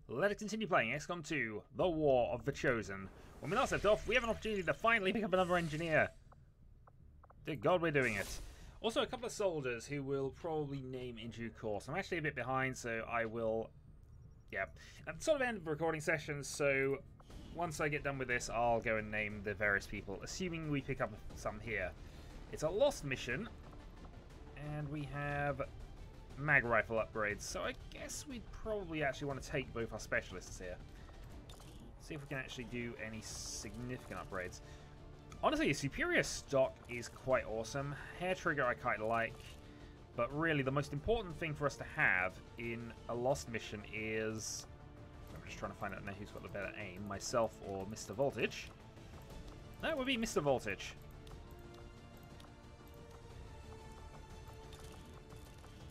Let us continue playing Xcom2, The War of the Chosen. When we last left off, we have an opportunity to finally pick up another engineer. Dear God, we're doing it. Also, a couple of soldiers who will probably name in due course. I'm actually a bit behind, so I will... Yeah. I'm sort of end the recording sessions, so once I get done with this, I'll go and name the various people, assuming we pick up some here. It's a lost mission, and we have mag rifle upgrades, so I guess we'd probably actually want to take both our specialists here. See if we can actually do any significant upgrades. Honestly, superior stock is quite awesome. Hair trigger I quite like, but really the most important thing for us to have in a lost mission is... I'm just trying to find out now who's got the better aim, myself or Mr. Voltage. That would be Mr. Voltage.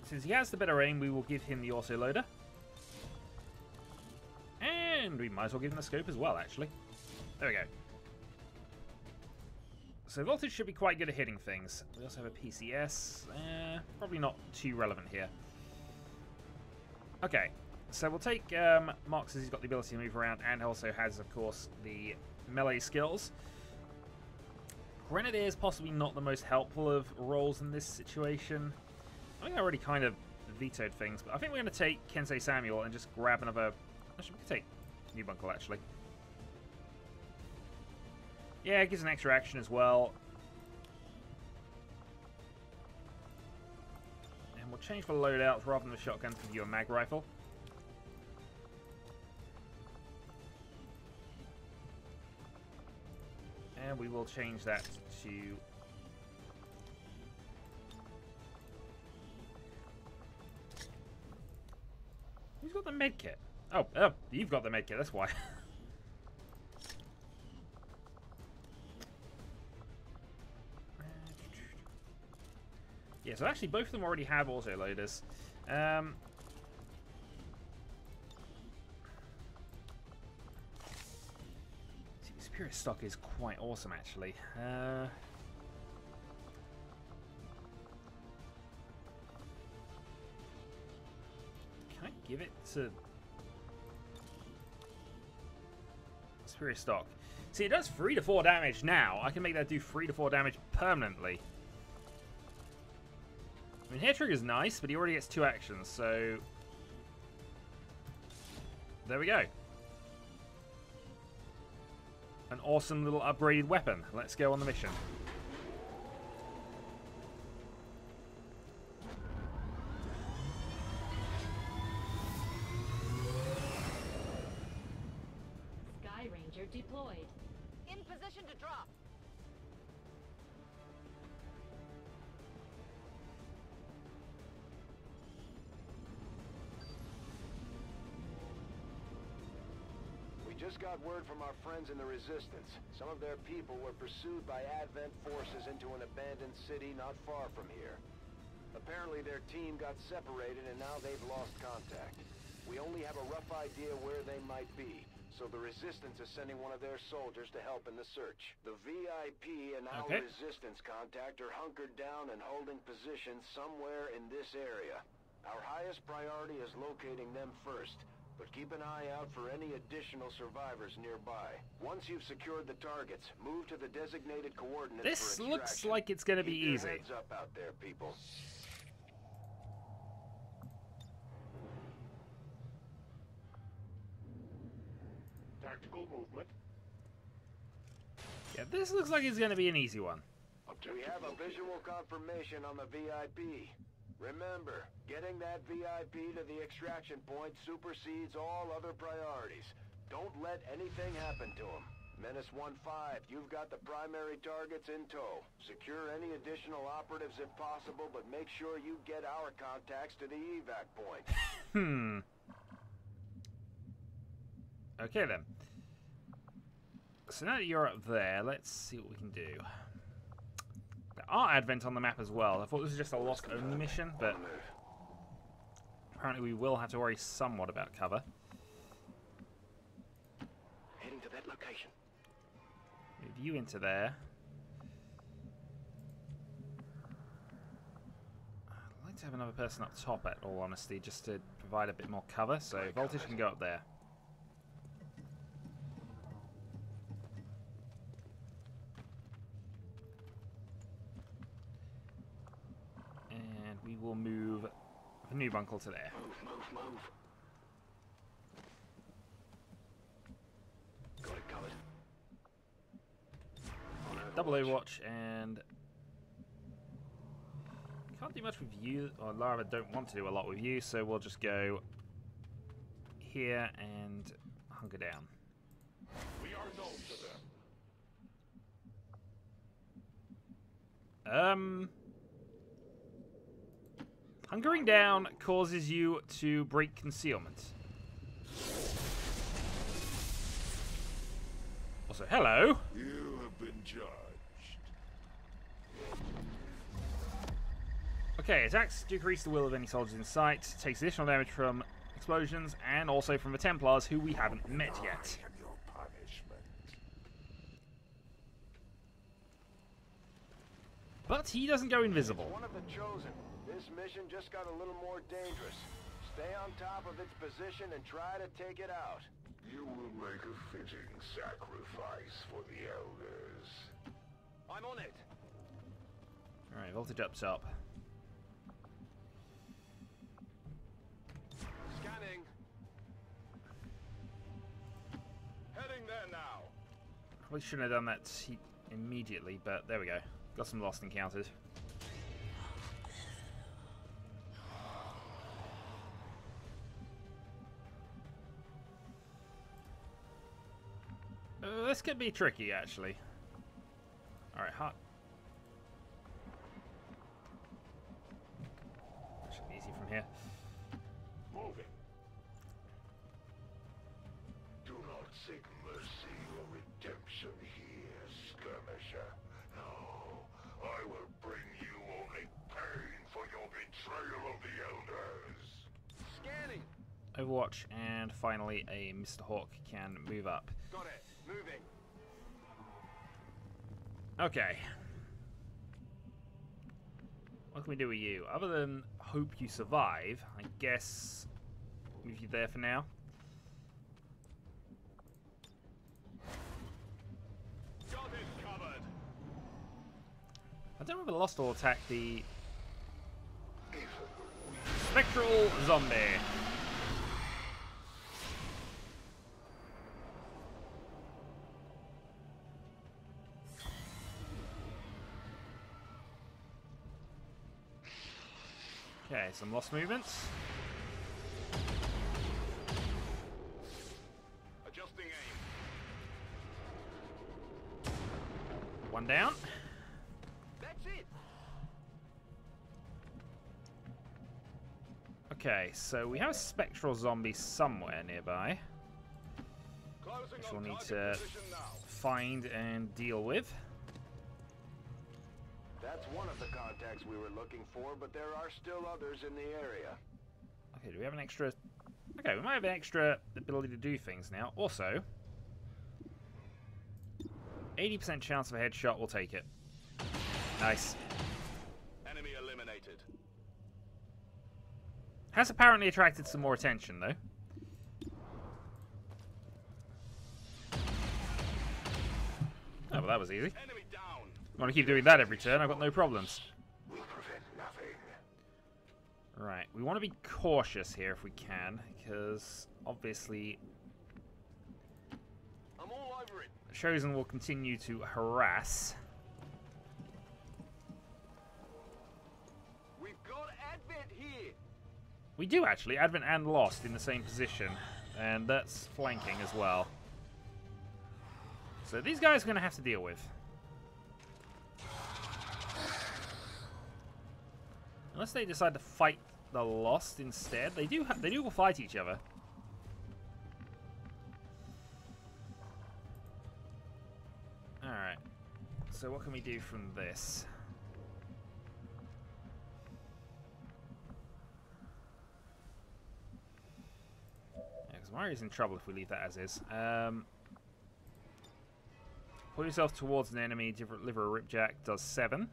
Since he has the better aim, we will give him the autoloader. And we might as well give him the scope as well, actually. There we go. So Voltage should be quite good at hitting things. We also have a PCS. Probably not too relevant here. Okay, so we'll take Mark, as he's got the ability to move around and also has, of course, the melee skills. Grenadier is possibly not the most helpful of roles in this situation. I think I already kind of vetoed things, but I think we're going to take Kensei Samuel and just grab another... Actually, we can take Newbunkle, actually. Yeah, it gives an extra action as well. And we'll change the loadouts rather than the shotgun to give you a mag rifle. And we will change that to... Who's got the medkit? Oh, you've got the medkit, that's why. Yeah, so actually both of them already have autoloaders. Superior stock is quite awesome, actually. Can I give it to Superior stock? See, it does 3 to 4 damage now. I can make that do 3 to 4 damage permanently. I mean, hair trigger's nice, but he already gets 2 actions, so... There we go. An awesome little upgraded weapon. Let's go on the mission. Sky Ranger deployed. In position to drop. Just got word from our friends in the Resistance. Some of their people were pursued by Advent forces into an abandoned city not far from here. Apparently their team got separated and now they've lost contact. We only have a rough idea where they might be, so the Resistance is sending one of their soldiers to help in the search. The VIP and our Resistance contact are hunkered down and holding position somewhere in this area. Our highest priority is locating them first. But keep an eye out for any additional survivors nearby. Once you've secured the targets, move to the designated coordinates for extraction. This looks like it's going to be easy. Heads up out there, people. Tactical movement. Yeah, this looks like it's going to be an easy one. We have a visual confirmation on the VIP. Remember, getting that VIP to the extraction point supersedes all other priorities. Don't let anything happen to him. Menace 1-5, you've got the primary targets in tow. Secure any additional operatives if possible, but make sure you get our contacts to the evac point. Okay then. So now that you're up there, let's see what we can do. There are Advent on the map as well. I thought this was just a lost only mission, but apparently we will have to worry somewhat about cover. Heading to that location. Move you into there. I'd like to have another person up top, at all honesty, just to provide a bit more cover, so Voltage can go up there. we will move the new bunkle to there. Move. Got it covered. Double Overwatch, and can't do much with you, or Lara don't want to do a lot with you, so we'll just go here and hunker down. We are known to them. Hunkering down causes you to break concealment. Also, hello. You have been judged. Okay, attacks decrease the will of any soldiers in sight, takes additional damage from explosions, and also from the Templars, who we haven't met yet. I am your punishment. But he doesn't go invisible. One of the chosen. This mission just got a little more dangerous. Stay on top of its position and try to take it out. You will make a fitting sacrifice for the elders. I'm on it. Alright, voltage up top. Scanning. Heading there now. We shouldn't have done that immediately, but there we go. Got some lost encounters. This could be tricky, actually. Alright, hot. Should be easy from here. Moving. Do not seek mercy or redemption here, skirmisher. No, I will bring you only pain for your betrayal of the elders. Scanning. Overwatch, and finally a Mr. Hawk can move up. Got it. Moving. Okay. What can we do with you? Other than hope you survive, I guess move you there for now. Got it covered. I don't know whether Lost will attack the Spectral Zombie. Okay, some lost movements. Adjusting aim. One down. That's it. Okay, so we have a spectral zombie somewhere nearby, Closing which on we'll need target to position now. find and deal with. That's one of the contacts we were looking for, but there are still others in the area. Okay, do we have an extra... Okay, we might have an extra ability to do things now. Also, 80% chance of a headshot, we'll take it. Nice. Enemy eliminated. Has apparently attracted some more attention, though. Oh, well, that was easy. Enemy down. I want to keep doing that every turn, I've got no problems. We prevent nothing. Right, we want to be cautious here if we can, because obviously I'm all over it. Chosen will continue to harass. We've got Advent here. We do actually, Advent and Lost in the same position, and that's flanking as well. So these guys are going to have to deal with. Unless they decide to fight the Lost instead, they do fight each other. All right. So what can we do from this? Yeah, because Mario's in trouble if we leave that as is. Pull yourself towards an enemy, deliver a ripjack, does 7.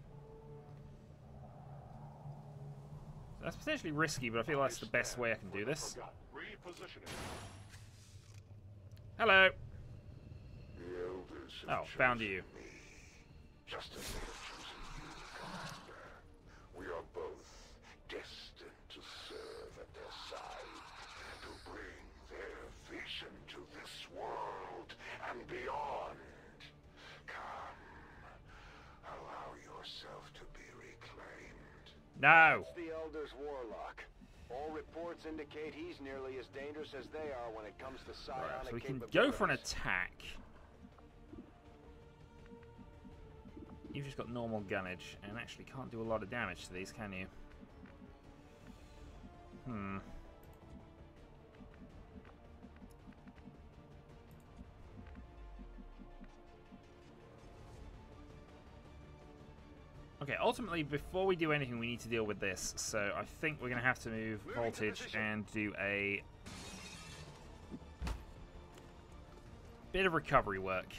That's potentially risky, but I feel that's the best way I can do this. Repositioning. Hello! The elders have Oh, found you. chosen me, just as they have chosen you, Commander. We are both No! It's the Elder's warlock. All reports indicate he's nearly as dangerous as they are when it comes to psionic Right, so we can capabilities. go for an attack. You've just got normal gunnage, and actually can't do a lot of damage to these, can you? Hmm. Okay, ultimately, before we do anything, we need to deal with this. So I think we're going to have to move voltage and do a bit of recovery work.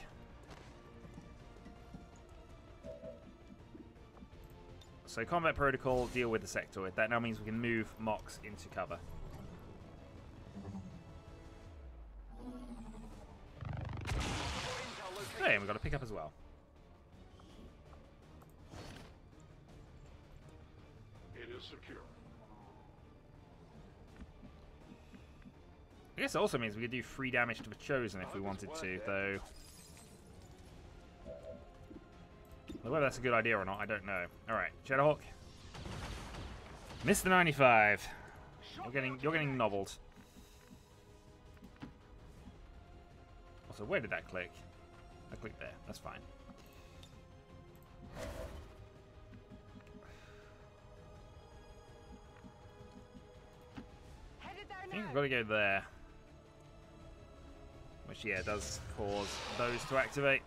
So combat protocol, deal with the sectoid. That now means we can move Mox into cover. Hey, and we've got to pick up as well. It is secure. I guess it also means we could do free damage to the Chosen if we wanted to, though. Whether that's a good idea or not, I don't know. Alright, Shadowhawk. Mr. 95. You're getting nobbled. Also, where did that click? I clicked there. That's fine. I think I've got to go there. Which, yeah, does cause those to activate.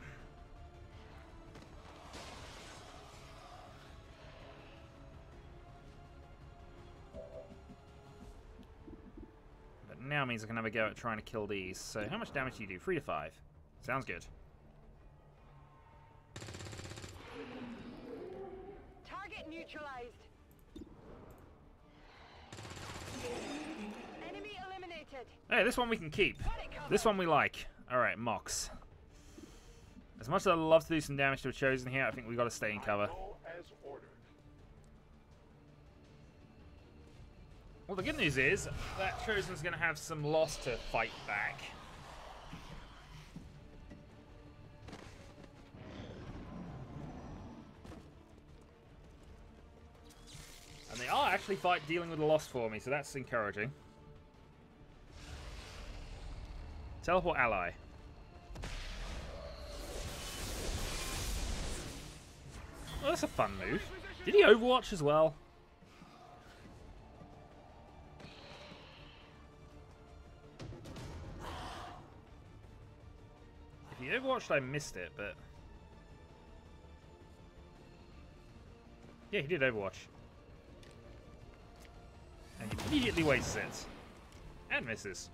But now means I can have a go at trying to kill these. So how much damage do you do? 3 to 5. Sounds good. Target neutralized. Enemy eliminated. Hey, this one we can keep. This one we like. Alright, Mox. As much as I'd love to do some damage to a Chosen here, I think we've got to stay in cover. As ordered. Well, the good news is that Chosen's going to have some loss to fight back. And they are actually dealing with a loss for me, so that's encouraging. Teleport ally. Oh, that's a fun move. Did he Overwatch as well? If he Overwatched, I missed it, but... yeah, he did Overwatch. And he immediately wastes it. And misses.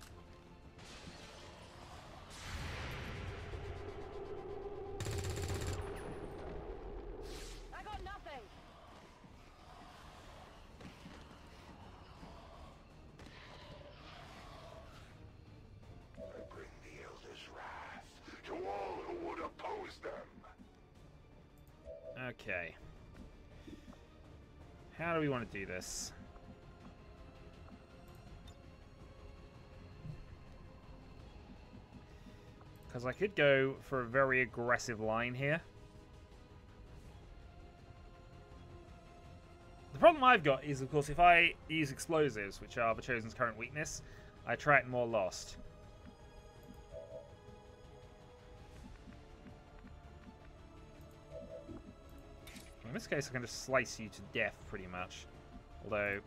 I got nothing. I bring the Elder's wrath to all who would oppose them. Okay. How do we want to do this? Because I could go for a very aggressive line here. The problem I've got is, of course, if I use explosives, which are the Chosen's current weakness, I attract more lost. In this case, I can just slice you to death, pretty much. Although...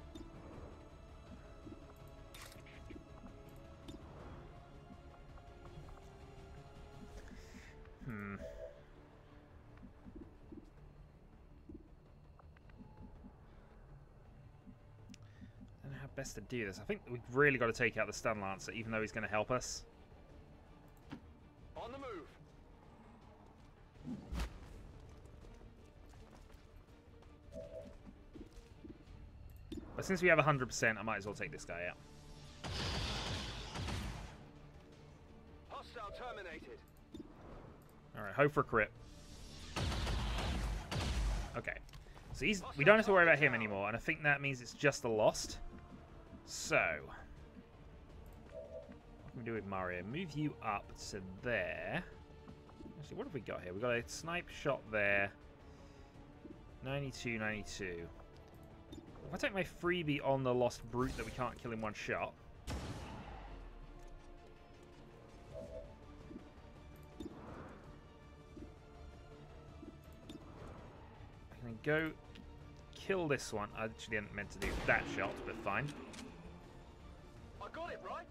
I don't know how best to do this. I think we've really got to take out the Stun Lancer, even though he's going to help us. On the move. But since we have 100%, I might as well take this guy out. Hostile terminated. Alright, hope for a crit. Okay. So we don't have to worry about him anymore, and I think that means it's just a lost. So... what can we do with Mario? Move you up to there. Actually, what have we got here? We've got a snipe shot there. 92, 92. If I take my freebie on the Lost Brute that we can't kill in one shot... I can go kill this one. I actually didn't meant to do that shot, but fine. I got it, right?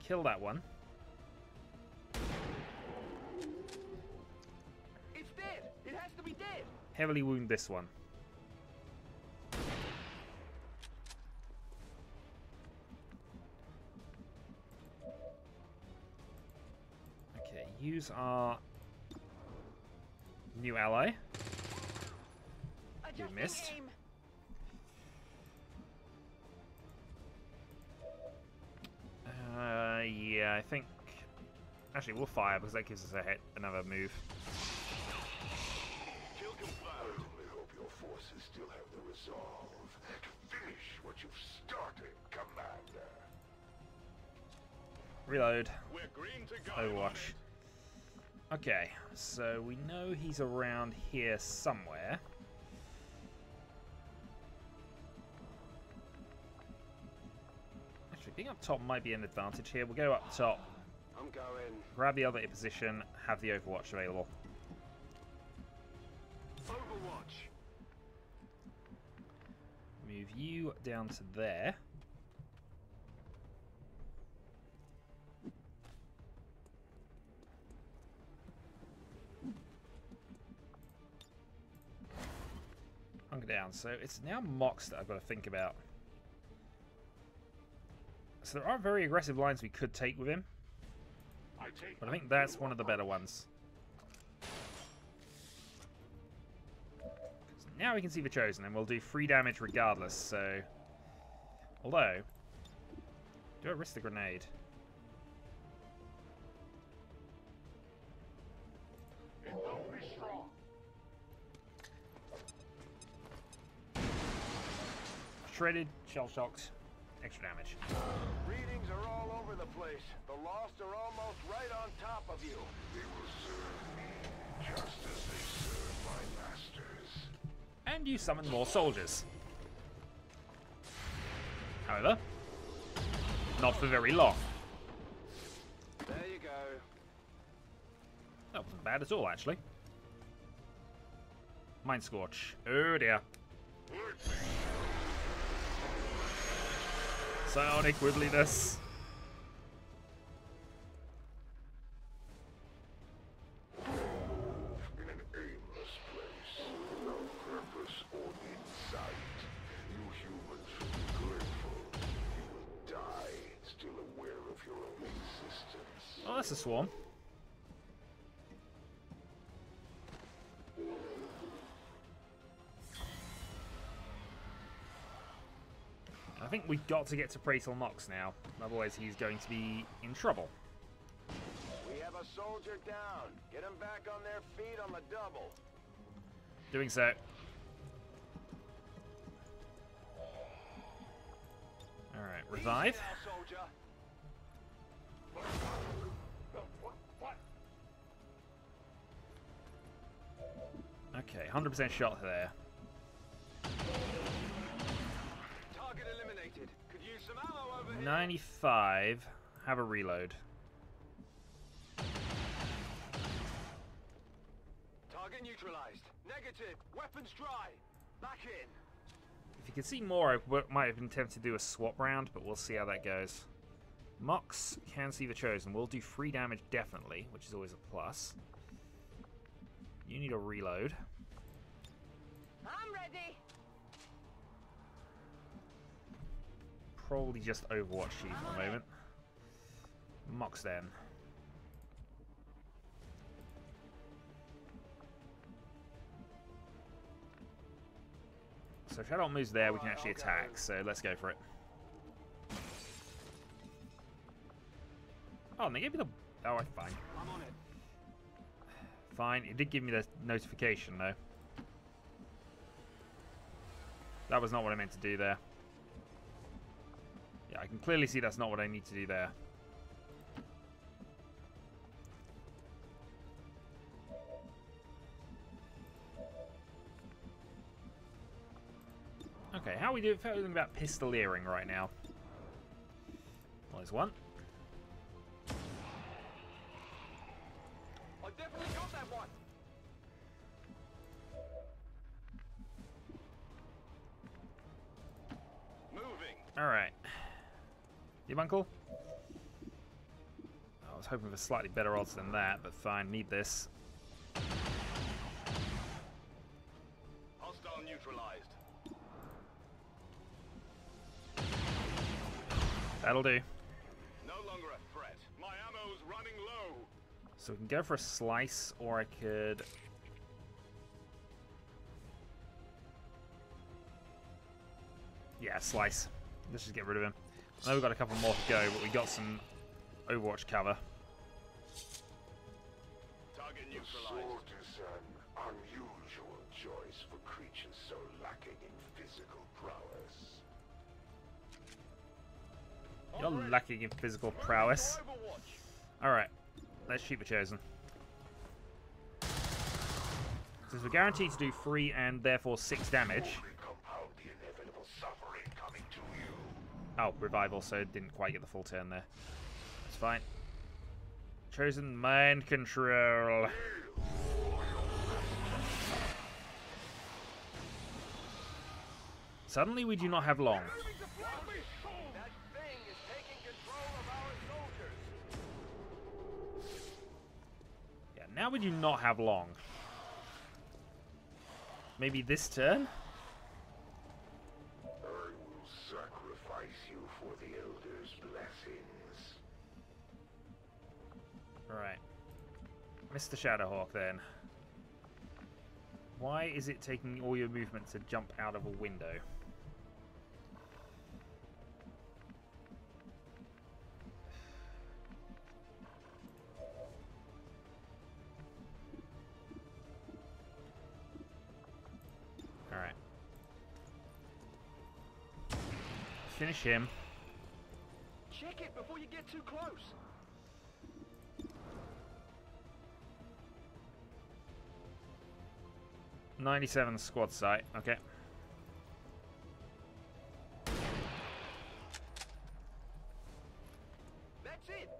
Kill that one. It's dead! It has to be dead! Heavily wound this one. Okay, use our new ally. You missed. Aim. Yeah, I think... Actually, we'll fire because that gives us another move. Kill confirmed. I only hope your forces still have the resolve to finish what you've started, Commander. Reload. We're green to go. Overwatch. Okay, so we know he's around here somewhere. Actually, being up top might be an advantage here. We'll go up top, I'm going. grab the other position, have the Overwatch available. Overwatch. Move you down to there. Hunker down. So it's now Mox that I've got to think about. So there are very aggressive lines we could take with him, but I think that's one of the better ones. Now we can see the Chosen, and we'll do 3 damage regardless, so... Although... Do I risk the grenade? Shredded, shell-shocked, extra damage. Readings are all over the place. The Lost are almost right on top of you. They will serve me just as they serve my masters. And you summon more soldiers. However, not for very long. There you go. That wasn't bad at all, actually. Mind Scorch. Oh dear. Psionic wibbliness. In an aimless place, without purpose or insight, you humans should be grateful. You will die, still aware of your own existence. Oh, that's a swarm. I think we've got to get to Praetor Nox now, otherwise he's going to be in trouble. We have a soldier down. Get them back on their feet on the double. Doing so. Alright, revive. Easy now, soldier. Okay, 100% shot there. Target eliminated. Could use some ammo over here. 95. Have a reload. Target neutralized. Negative. Weapons dry. Back in. If you could see more, I might have been tempted to do a swap round, but we'll see how that goes. Mox can see the Chosen. We'll do 3 damage definitely, which is always a plus. You need a reload. I'm ready. Probably just Overwatch Chief for the moment. Mox then. So if Shadowhawk moves there, we can actually attack, so let's go for it. Oh, and they gave me the... Oh, fine. I'm on it. Fine, it did give me the notification, though. That was not what I meant to do there. Yeah, I can clearly see that's not what I need to do there. Okay, how are we feeling about pistoleering right now? Well, there's one. I definitely got that one. Moving. Alright. You uncle? I was hoping for slightly better odds than that, but fine, need this. Hostile neutralized. That'll do. No longer a threat. My ammo's running low. So we can go for a slice, or I could... Yeah, slice. Let's just get rid of him. I know we've got a couple more to go, but we got some Overwatch cover. Target The neutralized. sword is an unusual choice for creatures so lacking in physical prowess. You're lacking in physical prowess. Alright, let's shoot the Chosen. Since we're guaranteed to do 3 and therefore 6 damage. Only compound the inevitable suffering coming to you. Oh, revival, so didn't quite get the full turn there. That's fine. Chosen mind control. Suddenly we do not have long. That thing is taking control of our soldiers. Yeah, now we do not have long. Maybe this turn? I will sacrifice you for the Elder's blessings. Right. Mr. Shadowhawk, then. Why is it taking all your movement to jump out of a window? Alright. Finish him. Check it before you get too close. '97 squad sight. Okay. That's it.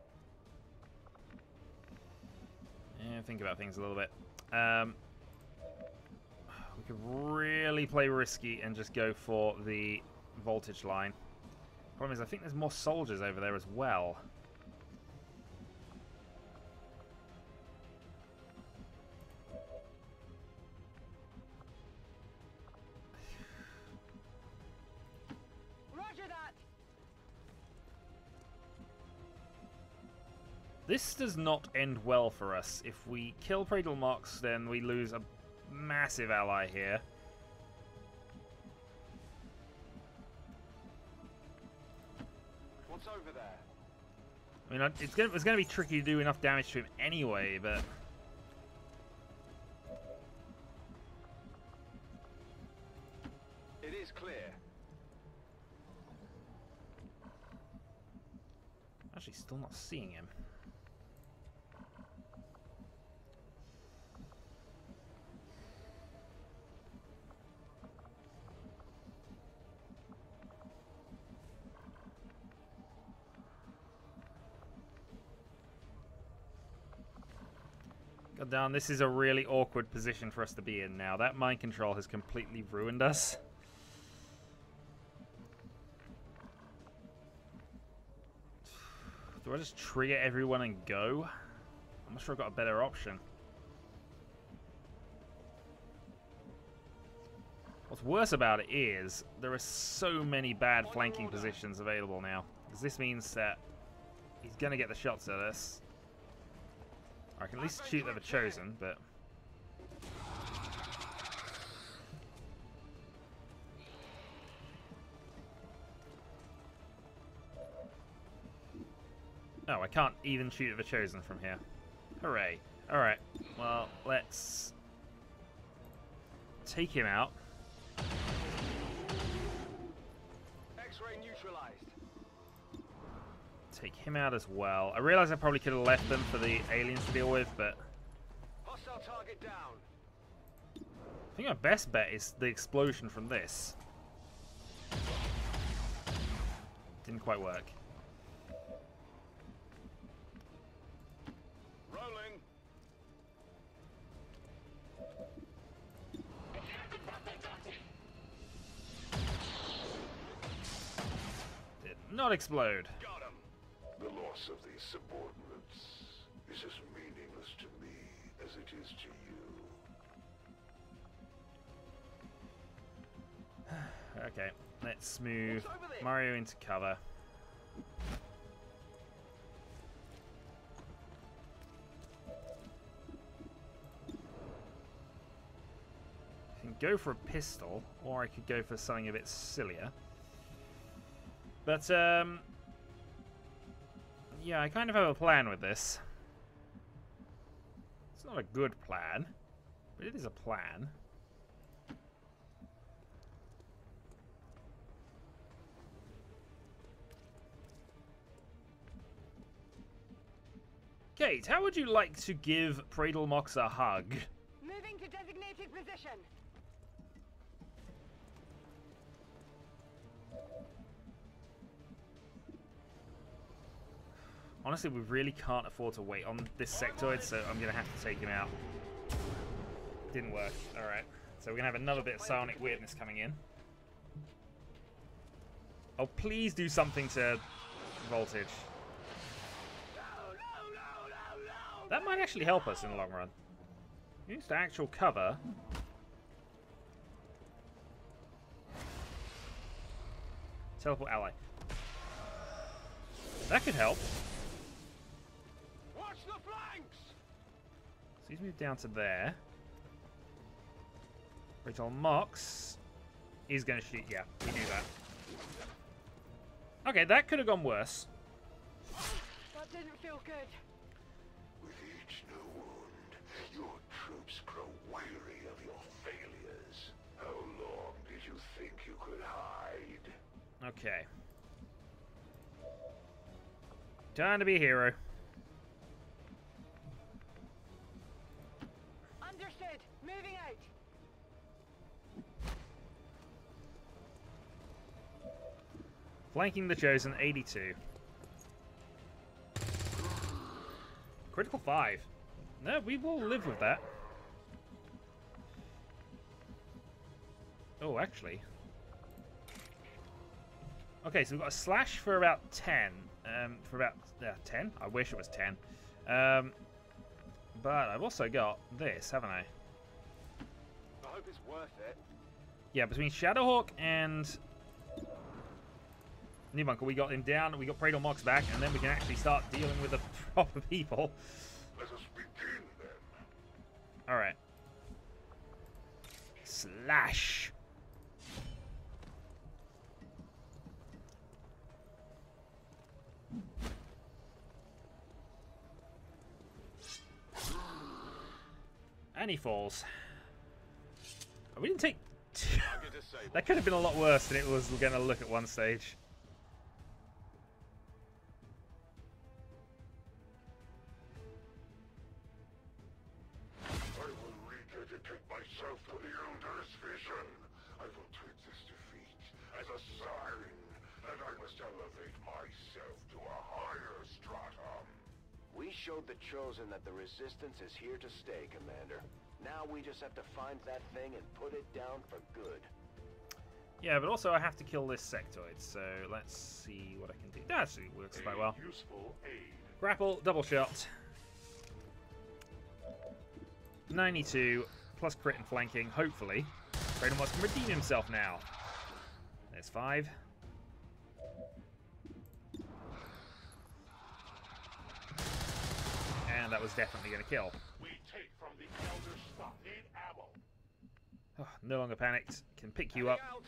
Yeah, think about things a little bit. We could really play risky and just go for the voltage line. Problem is, I think there's more soldiers over there as well. Roger that. This does not end well for us. If we kill Cradle Mox, then we lose a massive ally here. What's over there? I mean, it's going to be tricky to do enough damage to him anyway, but... It is clear. Actually, still not seeing him. God damn, this is a really awkward position for us to be in now. That mind control has completely ruined us. Do I just trigger everyone and go? I'm not sure I've got a better option. What's worse about it is there are so many bad flanking positions available now. Because this means that he's going to get the shots at us. I can at least shoot at the Chosen, but... Oh, I can't even shoot at the Chosen from here. Hooray. Alright, well, let's take him out. X-ray neutralized. Take him out as well. I realize I probably could have left them for the aliens to deal with, but... Hostile target down. I think our best bet is the explosion from this. Didn't quite work. Rolling. Did not explode. Got him. The loss of these subordinates is as meaningless to me as it is to you. Okay, let's move What's over there? Mario into cover. I can go for a pistol, or I could go for something a bit sillier. But, yeah, I kind of have a plan with this. It's not a good plan, but it is a plan. Kate, how would you like to give Pradle Mox a hug? Moving to designated position. Honestly, we really can't afford to wait on this sectoid, so I'm going to have to take him out. Didn't work. Alright. So we're going to have another bit of psionic weirdness coming in. Oh, please do something to voltage. That might actually help us in the long run. Use the actual cover. Teleport ally. That could help. Watch the flanks. So he's moved down to there. Rachel Mox is going to shoot. Yeah, we knew that. Okay, that could have gone worse. That didn't feel good. With each new wound, your troops grow weary of your failures. How long did you think you could hide? Okay. Time to be a hero. Understood. Moving out. Flanking the Chosen, 82. Critical 5. No, we will live with that. Oh, actually. Okay, so we've got a slash for about 10. For about 10? I wish it was 10. But I've also got this, haven't I? I hope it's worth it. Yeah, between Shadowhawk and New Bunker, we got him down, we got Pradle Mox back, and then we can actually start dealing with the proper people. Let us begin then. Alright. Slash. And he falls. Oh, we didn't take... Target disabled. That could have been a lot worse than it was going to look at one stage. I will rededicate myself to the Elder's vision. I will take this defeat as a sign that I must elevate myself to a higher stratum. We showed the Chosen that the Resistance is here to stay, Commander. Now we just have to find that thing and put it down for good. Yeah, but also I have to kill this sectoid, so let's see what I can do. That actually works quite well. Useful aid. Grapple, double shot. 92, plus crit and flanking, hopefully. Pradle Mox can redeem himself now. There's 5. And that was definitely going to kill. We take from the Elder's stock in ammo. Oh, no longer panicked. Can pick you up. Out.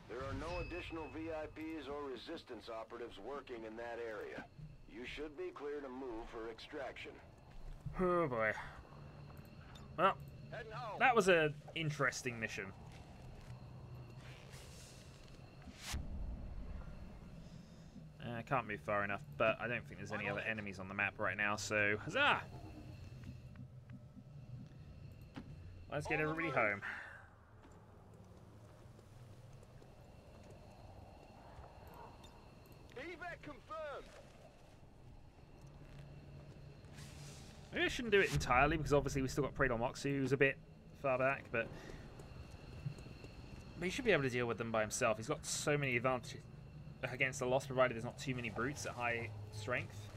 There are no additional VIPs or Resistance operatives working in that area. You should be clear to move for extraction. Oh boy. Well, Heading home. that was an interesting mission. I can't move far enough, but I don't think there's any other enemies on the map right now, so huzzah! Let's get everybody home. Attack confirmed. Maybe I shouldn't do it entirely because obviously we've still got Pradal Moxie who's a bit far back, but he should be able to deal with them by himself. He's got so many advantages against the Lost, provided there's not too many brutes at high strength.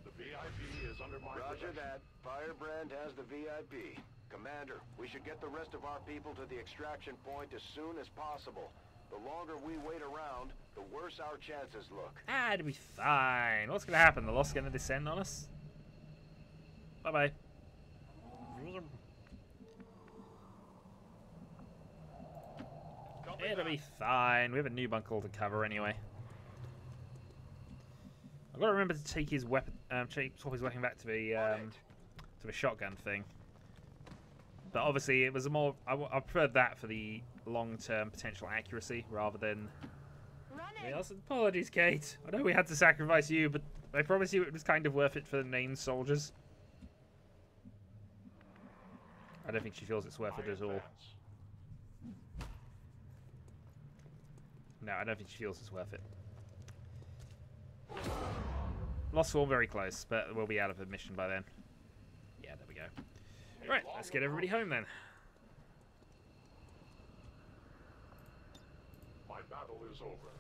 The VIP is under my Roger protection. that. Firebrand has the VIP. Commander, we should get the rest of our people to the extraction point as soon as possible. The longer we wait around, the worse our chances look. Ah, it'll be fine. What's going to happen? The Lost going to descend on us? Bye-bye. It'll be fine. We have a new bunker to cover anyway. I've got to remember to take his weapon, swap his weapon back to the shotgun thing. But obviously, it was a more. I preferred that for the long-term potential accuracy rather than. Running! Else. Apologies, Kate. I know we had to sacrifice you, but I promise you it was kind of worth it for the named soldiers. I don't think she feels it's worth it at all. No, I don't think she feels it's worth it. Lost Swarm very close, but we'll be out of the mission by then. Yeah, there we go. Right, let's get everybody home then. My battle is over.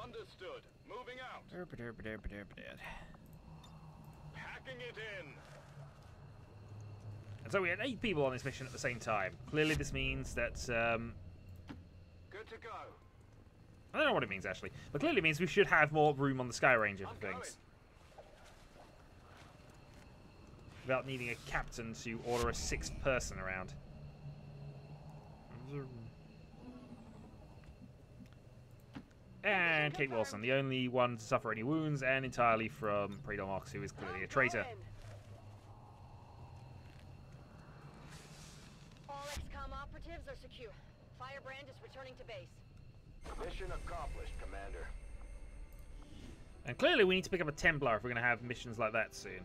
Understood. Moving out. Packing it in. And so we had 8 people on this mission at the same time. Clearly this means that, Good to go. I don't know what it means actually, but clearly it means we should have more room on the Sky Ranger for things. Without needing a captain to order a 6th person around. And Kate Wilson, the only one to suffer any wounds, and entirely from Pradal Mox, who is clearly a traitor. All Xcom operatives are secure. Firebrand is returning to base. Mission accomplished, Commander. And clearly we need to pick up a Templar if we're going to have missions like that soon.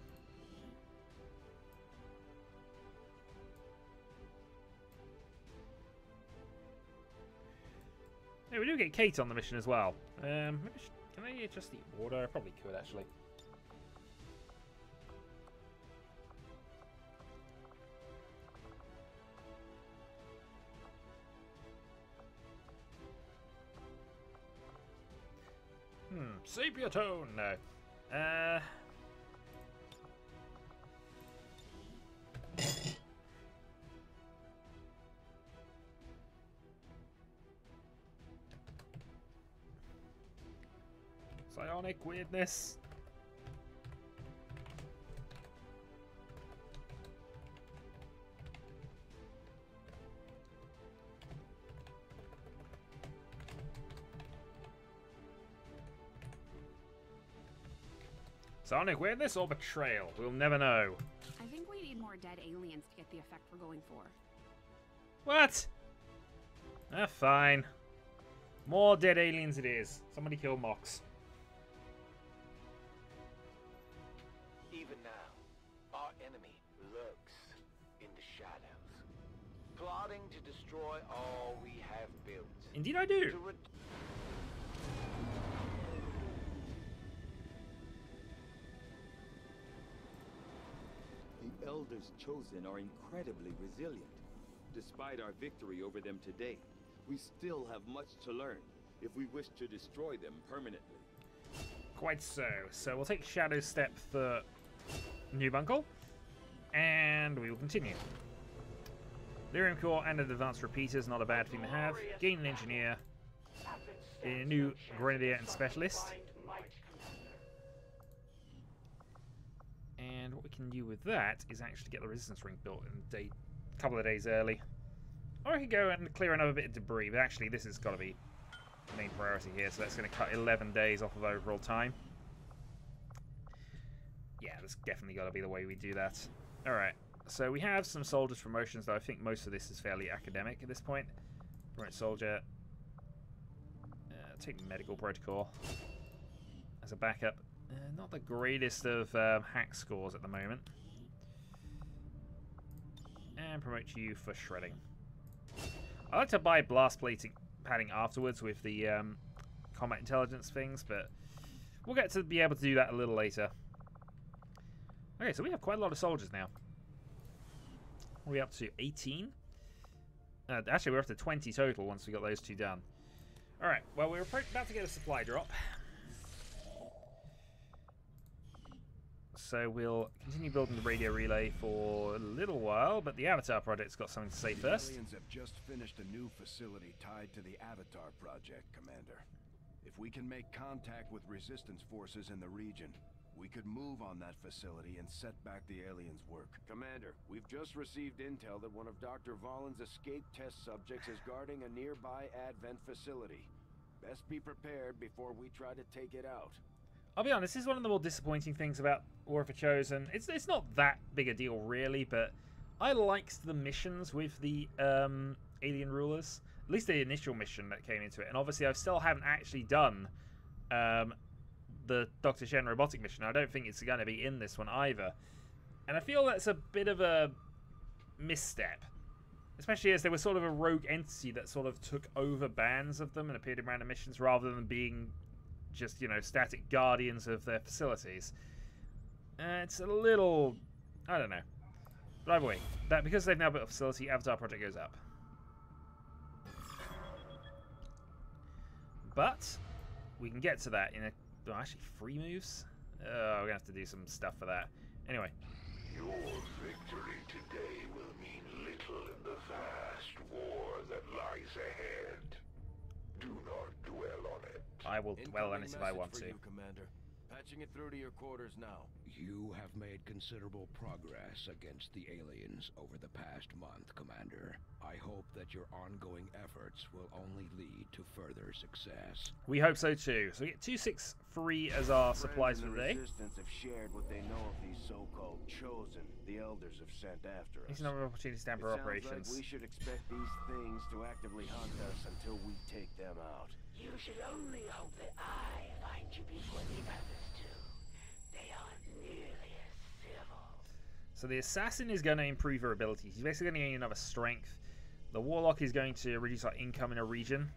Yeah, we do get Kate on the mission as well. Can I adjust the order? I probably could, actually. Sepia tone? No. Psionic weirdness. Psionic weirdness or betrayal? We'll never know. I think we need more dead aliens to get the effect we're going for. What? Ah, fine. More dead aliens it is. Somebody kill Mox. Even now, our enemy lurks in the shadows, plotting to destroy all we have built. Indeed I do. The Elders chosen are incredibly resilient. Despite our victory over them today, we still have much to learn if we wish to destroy them permanently. Quite so. So we'll take Shadow Step for New Bunkle, and we will continue. Lyrium Core and an Advanced Repeater is not a bad thing to have. Gain an Engineer, a new Grenadier and Specialist. And what we can do with that is actually get the Resistance Ring built in a couple of days early. Or I could go and clear another bit of debris, but actually this has got to be the main priority here, so that's going to cut 11 days off of overall time. Yeah, that's definitely got to be the way we do that. Alright, so we have some soldiers promotions, though I think most of this is fairly academic at this point. Promote soldier. Take medical protocol as a backup. Not the greatest of hack scores at the moment. And promote you for shredding. I like to buy blast padding afterwards with the combat intelligence things, but we'll get to be able to do that a little later. Okay, so we have quite a lot of soldiers now. What are we up to? 18? Actually, we're up to 20 total once we got those two done. Alright, well, we're about to get a supply drop. So we'll continue building the radio relay for a little while, but the Avatar project's got something to say first. The aliens have just finished a new facility tied to the Avatar project, Commander. If we can make contact with resistance forces in the region, we could move on that facility and set back the aliens' work. Commander, we've just received intel that one of Dr. Vollin's escape test subjects is guarding a nearby Advent facility. Best be prepared before we try to take it out. I'll be honest, this is one of the more disappointing things about War of the Chosen. It's not that big a deal, really, but I liked the missions with the alien rulers. At least the initial mission that came into it. And obviously, I still haven't actually done the Dr. Shen robotic mission. I don't think it's going to be in this one either. And I feel that's a bit of a misstep. Especially as they were sort of a rogue entity that sort of took over bands of them and appeared in random missions rather than being just, you know, static guardians of their facilities. It's a little... I don't know. But either way, that because they've now built a facility, Avatar Project goes up. But we can get to that in a... Oh, actually, 3 moves? We're going to have to do some stuff for that. Anyway. Your victory today will mean little in the vast war that lies ahead. Do not dwell on it. I will dwell on it if I want to. You, Commander. Patching it through to your quarters now. You have made considerable progress against the aliens over the past month, Commander. I hope that your ongoing efforts will only lead to further success. We hope so too. So we get 263 as our supplies for the day. Resistance have shared what they know of these so-called chosen the elders have sent after us. It's another opportunity to tamper operations. Like we should expect these things to actively hunt us until we take them out. You should only hope that I find you before the others do. They aren't nearly as civil. So the assassin is going to improve her abilities. He's basically going to gain another strength. The warlock is going to reduce our income in a region.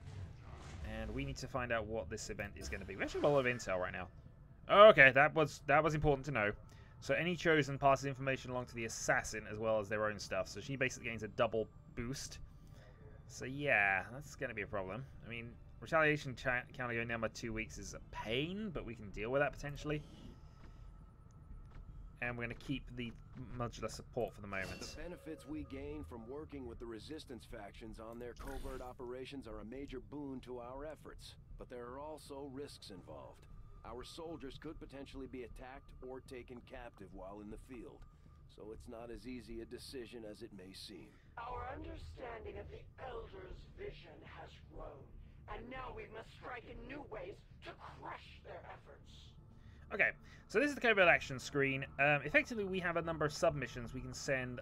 And we need to find out what this event is going to be. We actually have a lot of intel right now. Okay, that was important to know. So any chosen passes information along to the assassin as well as their own stuff. So she basically gains a double boost. So yeah, that's going to be a problem. I mean, retaliation counter going down by 2 weeks is a pain, but we can deal with that potentially. And we're going to keep the modular support for the moment. The benefits we gain from working with the resistance factions on their covert operations are a major boon to our efforts. But there are also risks involved. Our soldiers could potentially be attacked or taken captive while in the field. So it's not as easy a decision as it may seem. Our understanding of the Elders' vision has grown, and now we must strike in new ways to crush their efforts. Okay, so this is the covert action screen. Effectively, we have a number of submissions we can send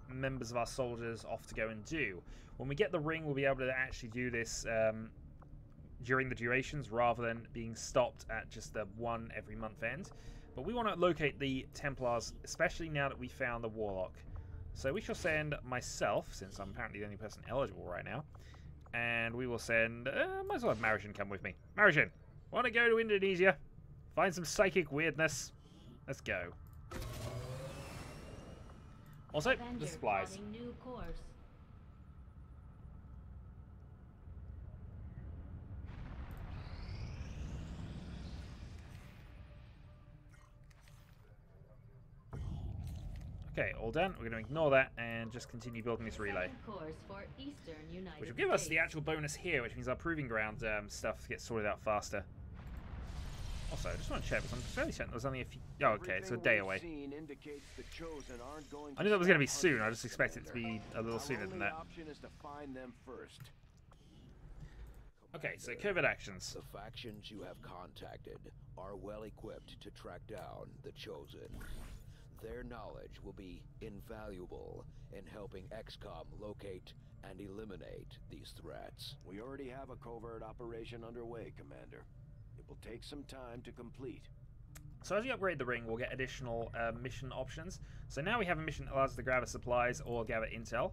members of our soldiers off to go and do. When we get the ring, we'll be able to actually do this during the durations rather than being stopped at just the one every month end. But we want to locate the Templars, especially now that we found the Warlock. So we shall send myself, since I'm apparently the only person eligible right now, and we will send... might as well have Marijin come with me. Marijin, want to go to Indonesia? Find some psychic weirdness. Let's go. Also, Avenger the supplies. plotting new course. Okay, all done. We're going to ignore that and just continue building this relay. Second course for Eastern United Which will give us the States. actual bonus here, which means our proving ground stuff gets sorted out faster. Also, I just want to check, because I'm fairly certain there's only a few... Oh, okay, it's a day away. I knew that was going to be soon, I just expected it to be a little sooner than that. Option is to find them first. Okay, so covert actions. The factions you have contacted are well equipped to track down the Chosen. Their knowledge will be invaluable in helping XCOM locate and eliminate these threats. We already have a covert operation underway, Commander. It will take some time to complete. So as you upgrade the ring, we'll get additional mission options. So now we have a mission that allows us to gather supplies or gather intel.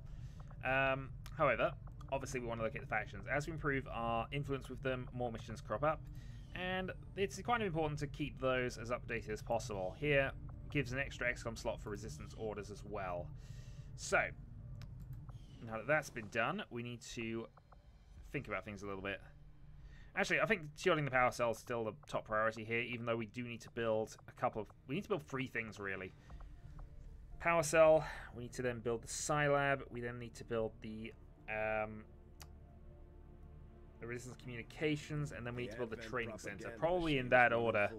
However, obviously we want to look at the factions. As we improve our influence with them, more missions crop up, and it's quite important to keep those as updated as possible. Here gives an extra XCOM slot for resistance orders as well. So, now that that's been done, we need to think about things a little bit. Actually, I think shielding the power cell is still the top priority here, even though we do need to build we need to build 3 things, really. Power cell, we need to then build the Scilab, we then need to build the resistance communications, and then we need to build the training center. Probably in that order.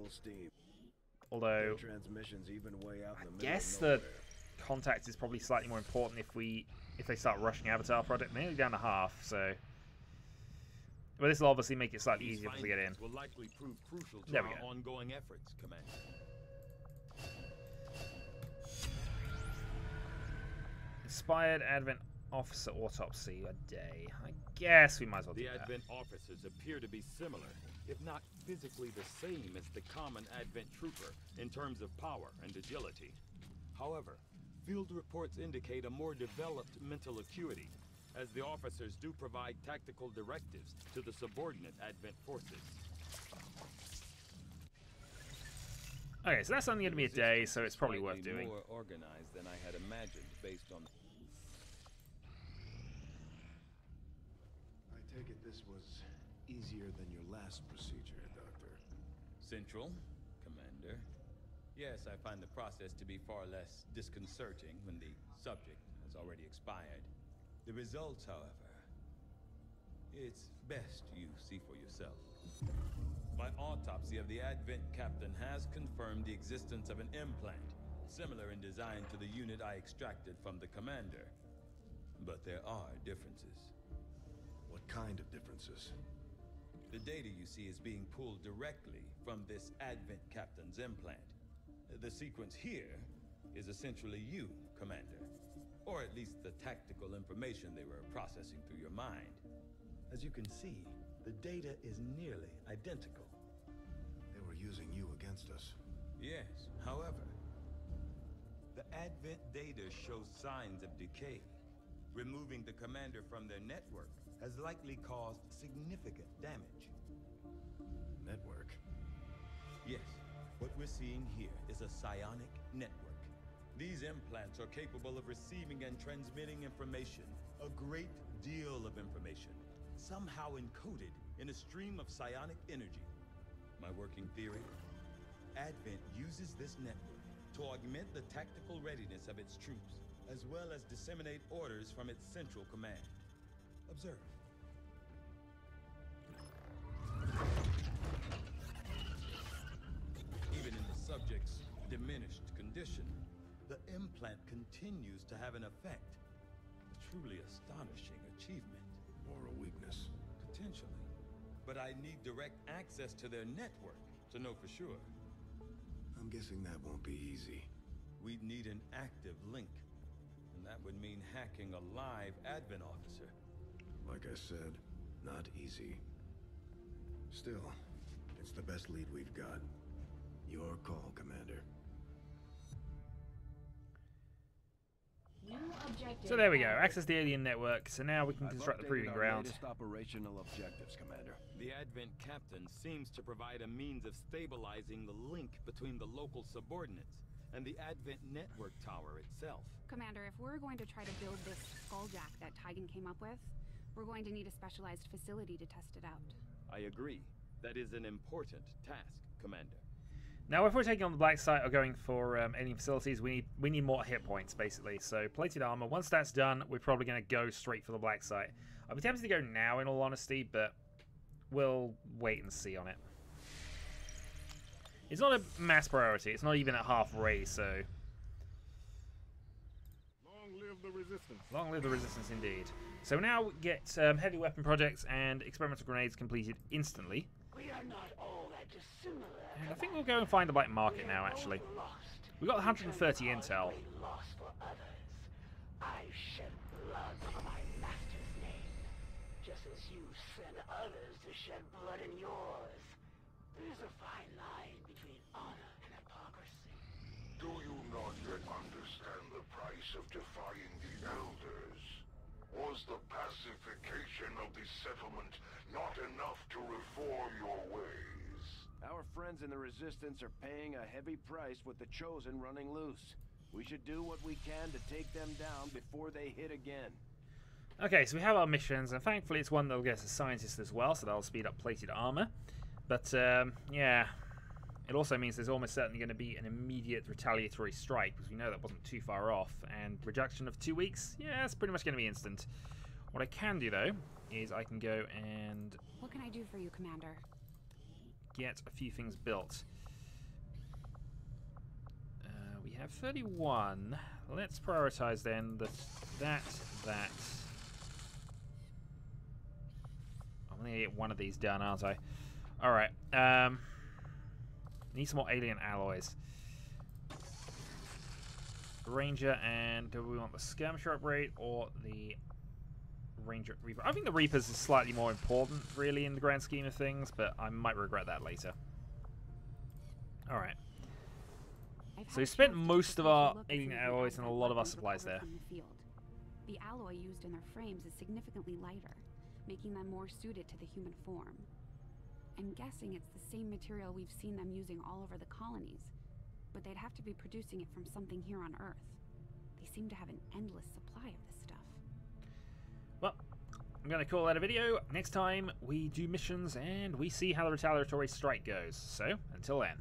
Although, I guess the contact is probably slightly more important if they start rushing Avatar Project. Nearly down to half, so. But this will obviously make it slightly easier to get in. Will likely prove crucial to there we our go. ongoing efforts, Commander. Inspired Advent Officer Autopsy a day. I guess we might as well do The that. Advent officers appear to be similar, if not physically the same as the common Advent trooper in terms of power and agility. However, field reports indicate a more developed mental acuity, as the officers do provide tactical directives to the subordinate Advent forces. Okay, so that's only going to be a day, so it's probably worth doing. More organized than I had imagined based on... I take it this was easier than your last procedure, Doctor. Central, Commander. Yes, I find the process to be far less disconcerting when the subject has already expired. The results, however, it's best you see for yourself. My autopsy of the Advent captain has confirmed the existence of an implant, similar in design to the unit I extracted from the commander. But there are differences. What kind of differences? The data you see is being pulled directly from this Advent captain's implant. The sequence here is essentially you, Commander. Or at least the tactical information they were processing through your mind. As you can see, the data is nearly identical. They were using you against us. Yes, however, the Advent data shows signs of decay. Removing the commander from their network has likely caused significant damage. Network? Yes, what we're seeing here is a psionic network. These implants are capable of receiving and transmitting information, a great deal of information, somehow encoded in a stream of psionic energy. My working theory? Advent uses this network to augment the tactical readiness of its troops, as well as disseminate orders from its central command. Observe. Even in the subject's diminished condition, the implant continues to have an effect. A truly astonishing achievement. Or a weakness? Potentially. But I need direct access to their network to know for sure. I'm guessing that won't be easy. We'd need an active link. And that would mean hacking a live Advent officer. Like I said, not easy. Still, it's the best lead we've got. Your call, Commander. So there we go, access the alien network. So now we can construct the proving ground. Latest operational objectives, Commander. The Advent captain seems to provide a means of stabilizing the link between the local subordinates and the Advent network tower itself. Commander, if we're going to try to build this skulljack that Tigan came up with, we're going to need a specialized facility to test it out. I agree. That is an important task, Commander. Now, if we're taking on the black site or going for alien facilities, we need more hit points, basically. So, plated armor. Once that's done, we're probably going to go straight for the black site. I'd be tempted to go now, in all honesty, but we'll wait and see on it. It's not a mass priority. It's not even at half raise, so... Long live the Resistance. Long live the Resistance, indeed. So now we get heavy weapon projects and experimental grenades completed instantly. We are not all that dissimilar. And I think we'll go and find a black market now, actually. We got 130 intel. Lost for others. I shed blood for my master's name, just as you send others to shed blood in yours. There's a fine line between honor and hypocrisy. Do you not yet understand the price of defying the Elders? Was the pacification of this settlement not enough to reform your ways? Our friends in the Resistance are paying a heavy price with the Chosen running loose. We should do what we can to take them down before they hit again. Okay, so we have our missions, and thankfully it's one that'll get us a scientist as well, so that'll speed up plated armor. But, yeah, it also means there's almost certainly going to be an immediate retaliatory strike, because we know that wasn't too far off, and reduction of 2 weeks, yeah, it's pretty much going to be instant. What I can do, though, is I can go and... What can I do for you, Commander? Get a few things built. We have 31. Let's prioritize, then, that... I'm going to get one of these done, aren't I? Alright. Need some more alien alloys. Ranger, and do we want the Skirmisher upgrade or the Ranger Reaper? I think the Reapers is slightly more important, really, in the grand scheme of things, but I might regret that later. Alright. So we spent most of our alien alloys and a lot of our supplies there. The alloy used in their frames is significantly lighter, making them more suited to the human form. I'm guessing it's the same material we've seen them using all over the colonies, but they'd have to be producing it from something here on Earth. They seem to have an endless supply of this stuff. Well, I'm going to call that a video. Next time we do missions and we see how the retaliatory strike goes. So, until then.